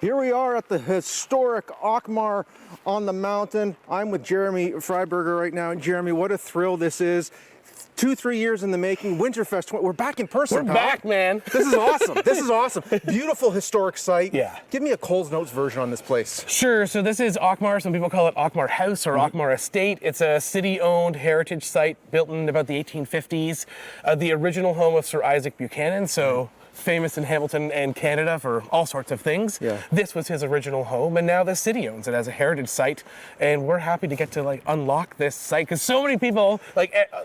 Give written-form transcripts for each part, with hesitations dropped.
Here we are at the historic Alkmaar on the mountain. I'm with Jeremy Freiberger right now. Jeremy, what a thrill this is. 2-3 years in the making. Winterfest. We're back in person. We're back, man. This is awesome. This is awesome. Beautiful historic site. Yeah. Give me a Coles Notes version on this place. Sure. So this is Alkmaar. Some people call it Alkmaar House or Alkmaar Estate. It's a city-owned heritage site built in about the 1850s. The original home of Sir Isaac Buchanan. So. Famous in Hamilton and Canada for all sorts of things. Yeah. This was his original home, and now the city owns it as a heritage site, and we're happy to get to unlock this site because so many people,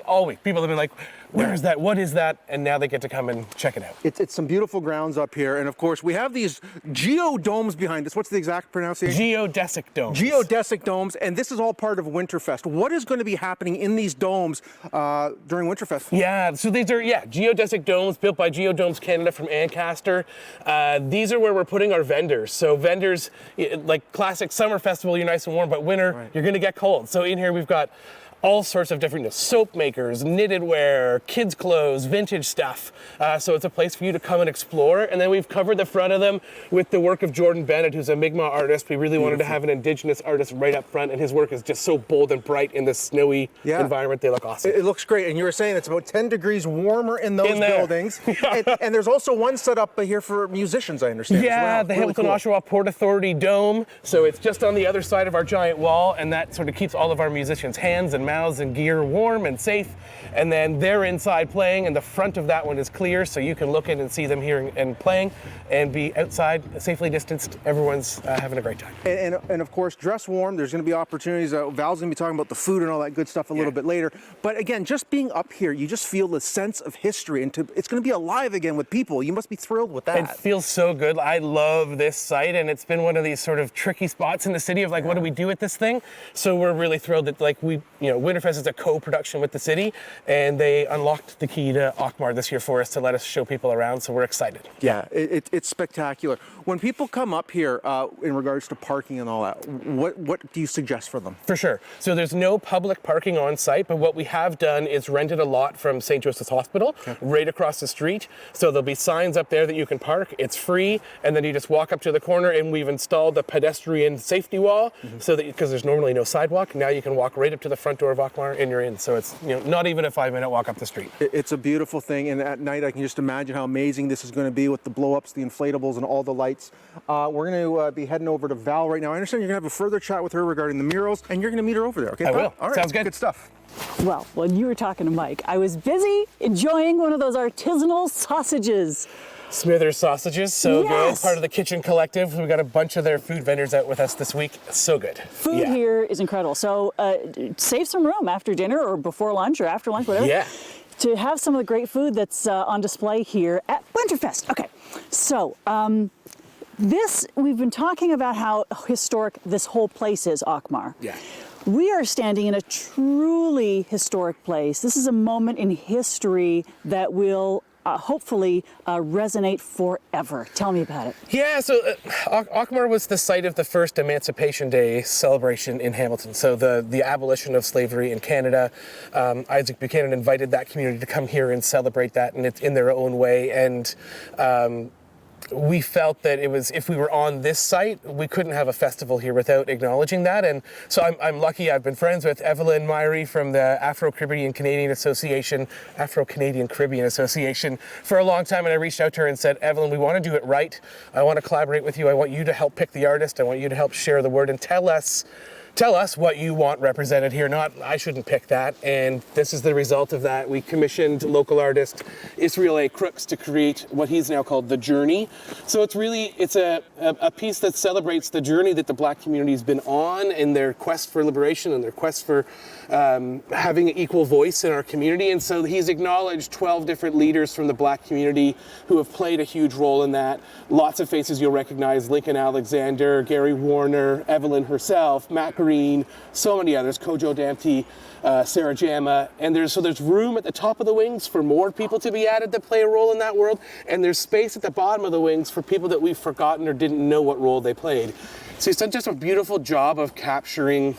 all week, people have been like, where is that? What is that? And now they get to come and check it out. It's some beautiful grounds up here, and of course we have these geodomes behind us. What's the exact pronunciation? Geodesic domes. Geodesic domes, and this is all part of Winterfest. What is going to be happening in these domes during Winterfest? Yeah, so these are, geodesic domes built by Geodomes Canada from Ancaster. These are where we're putting our vendors. So vendors, like classic summer festival, you're nice and warm, but winter, You're going to get cold. So in here we've got all sorts of different soap makers, knitted wear, kids' clothes, vintage stuff. So it's a place for you to come and explore. And then we've covered the front of them with the work of Jordan Bennett, who's a Mi'kmaq artist. We really wanted to have an Indigenous artist right up front, and his work is just so bold and bright in this snowy environment. They look awesome. It looks great. And you were saying it's about 10 degrees warmer in those buildings. and there's also one set up here for musicians, I understand. Yeah, as well. the Hamilton Oshawa Port Authority Dome. So it's just on the other side of our giant wall, and that sort of keeps all of our musicians' hands and mouths and gear warm and safe. And then they're inside playing, and the front of that one is clear, so you can look in and see them here and playing and be outside, safely distanced. Everyone's having a great time. And of course, dress warm. There's going to be opportunities. Val's going to be talking about the food and all that good stuff a little bit later. But again, just being up here, you just feel the sense of history, and it's going to be alive again with people. You must be thrilled with that. It feels so good. I love this site, and it's been one of these sort of tricky spots in the city of what do we do with this thing? So we're really thrilled that Winterfest is a co-production with the city, and they unlocked the key to Alkmaar this year for us to let us show people around, so we're excited. Yeah, it's spectacular. When people come up here in regards to parking and all that, what do you suggest for them? For sure. So there's no public parking on site, but what we have done is rented a lot from St. Joseph's Hospital right across the street. So there'll be signs up there that you can park. It's free, and then you just walk up to the corner, and we've installed a pedestrian safety wall so that, because there's normally no sidewalk, now you can walk right up to the front door of Alkmaar and you're in. So it's not even a 5-minute walk up the street. It's a beautiful thing, and at night I can just imagine how amazing this is going to be with the blow-ups, the inflatables, and all the lights. We're going to be heading over to Val right now. I understand you're going to have a further chat with her regarding the murals, and you're going to meet her over there. Okay, I Val? will. All right. Sounds good. Good stuff. Well, when you were talking to Mike, I was busy enjoying one of those artisanal sausages. Smithers sausages, so Yes. good. Part of the Kitchen Collective. We got a bunch of their food vendors out with us this week. So good. Food here is incredible. So save some room after dinner or before lunch or after lunch, whatever. Yeah. To have some of the great food that's on display here at Winterfest. Okay, so we've been talking about how historic this whole place is, Alkmaar. Yeah. We are standing in a truly historic place. This is a moment in history that will hopefully resonate forever. Tell me about it. Yeah, so Alkmaar was the site of the first Emancipation Day celebration in Hamilton. So the abolition of slavery in Canada. Isaac Buchanan invited that community to come here and celebrate that, and it's in their own way. And we felt that it was, if we were on this site, we couldn't have a festival here without acknowledging that. And so I'm lucky. I've been friends with Evelyn Myrie from the Afro-Canadian Caribbean Association for a long time. And I reached out to her and said, Evelyn, we want to do it right. I want to collaborate with you. I want you to help pick the artist. I want you to help share the word and tell us what you want represented here. Not, I shouldn't pick that. And this is the result of that. We commissioned local artist Israel A. Crooks to create what he's now called The Journey. So it's a piece that celebrates the journey that the Black community's been on in their quest for liberation and their quest for having an equal voice in our community. And so he's acknowledged 12 different leaders from the Black community who have played a huge role in that. Lots of faces you'll recognize: Lincoln Alexander, Gary Warner, Evelyn herself, Matt Green, so many others, Kojo Damte, Sarah Jama, and there's room at the top of the wings for more people to be added that play a role in that world, and there's space at the bottom of the wings for people that we've forgotten or didn't know what role they played. So he's done just a beautiful job of capturing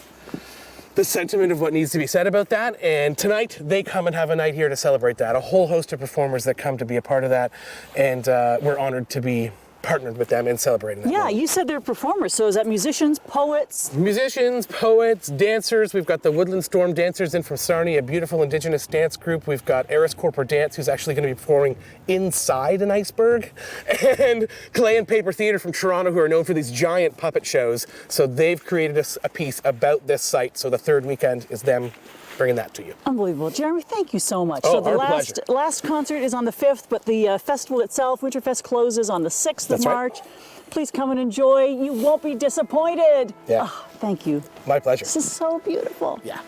the sentiment of what needs to be said about that, and tonight they come and have a night here to celebrate that. A whole host of performers that come to be a part of that, and we're honored to be partnered with them in celebrating that. Yeah, moment. you said they're performers. So is that musicians, poets? Musicians, poets, dancers. We've got the Woodland Storm Dancers in from Sarnia, a beautiful indigenous dance group. We've got Eris Corporate Dance, who's actually going to be performing inside an iceberg. And Clay and Paper Theatre from Toronto, who are known for these giant puppet shows. So they've created a piece about this site. So the third weekend is them bringing that to you. Unbelievable. Jeremy, thank you so much. Oh, So the our last concert is on the 5th, but the festival itself, Winterfest, closes on the 6th That's of right. March. Please come and enjoy. You won't be disappointed. Yeah. Thank you. My pleasure. This is so beautiful. Yeah.